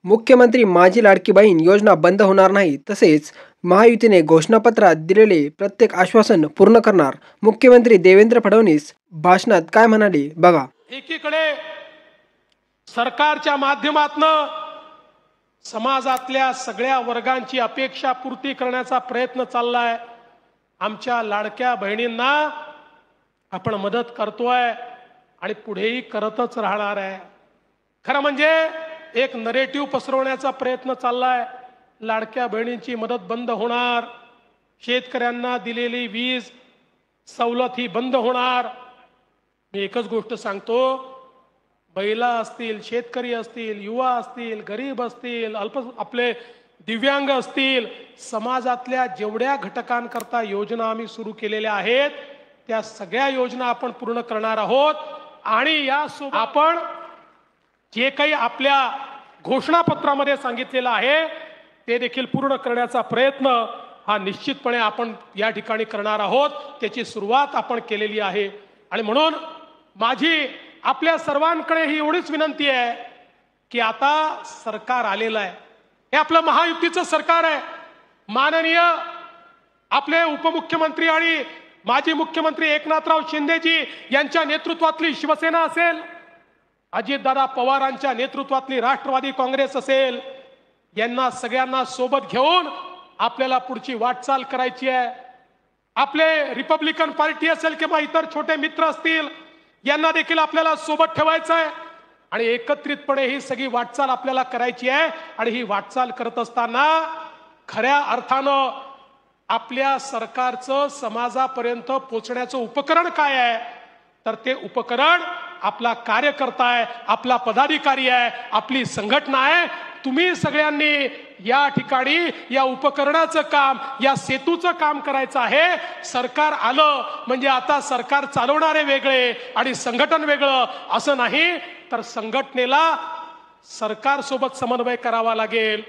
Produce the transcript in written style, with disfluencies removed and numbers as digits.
मुख्यमंत्री माझी लाडकी बहीण योजना बंद होणार नाही. तसेच महायुतीने घोषणापत्रात दिलेले प्रत्येक आश्वासन पूर्ण करणार. मुख्यमंत्री देवेंद्र फडणवीस भाषणात काय म्हणाले बघा. एकीकडे सरकारच्या माध्यमातून समाजातल्या सगळ्या वर्गांची अपेक्षा पूर्ती करण्याचा प्रयत्न चाललाय. आमच्या लाडक्या बहिणींना आपण मदत करतोय आणि पुढेही करतच राहणार आहे. खरं म्हणजे एक नरेटिव्ह पसरवण्याचा प्रयत्न चाललाय. लाडक्या बहिणींची मदत बंद होणार, शेतकऱ्यांना दिलेली वीज सवलत ही बंद होणार. मी एकच गोष्ट सांगतो, महिला असतील, शेतकरी असतील, युवा असतील, गरीब असतील, आपले दिव्यांग असतील, समाजातल्या जेवढ्या घटकांकरता योजना आम्ही सुरू केलेल्या आहेत त्या सगळ्या योजना आपण पूर्ण करणार आहोत. आणि यासोबत आपण जे काही आपल्या घोषणापत्रामध्ये सांगितलेलं आहे ते देखील पूर्ण करण्याचा प्रयत्न हा निश्चितपणे आपण या ठिकाणी करणार आहोत. त्याची सुरुवात आपण केलेली आहे. आणि म्हणून माझी आपल्या सर्वांकडे ही एवढीच विनंती आहे की आता सरकार आलेलं आहे, हे आपलं महायुतीचं सरकार आहे. माननीय आपले उपमुख्यमंत्री आणि माजी मुख्यमंत्री एकनाथराव शिंदेजी यांच्या नेतृत्वातली शिवसेना असेल, अजितदादा पवारांच्या नेतृत्वातली राष्ट्रवादी काँग्रेस असेल, यांना सगळ्यांना सोबत घेऊन आपल्याला पुढची वाटचाल करायची आहे. आपले रिपब्लिकन पार्टी असेल किंवा इतर छोटे मित्र असतील, यांना देखील आपल्याला सोबत ठेवायचं आहे आणि एकत्रितपणे ही सगळी वाटचाल आपल्याला करायची आहे. आणि ही वाटचाल करत असताना खऱ्या अर्थानं आपल्या सरकारचं समाजापर्यंत पोहोचण्याचं उपकरण काय आहे, तर ते उपकरण आपला कार्यकर्ता आहे, आपला पदाधिकारी आहे, आपली संघटना आहे. तुम्ही सगळ्यांनी या ठिकाणी या उपकरणाचं काम, या सेतूचं काम करायचं आहे. सरकार आलं म्हणजे आता सरकार चालवणारे वेगळे आणि संघटन वेगळं असं नाही, तर संघटनेला सरकार सोबत समन्वय करावा लागेल.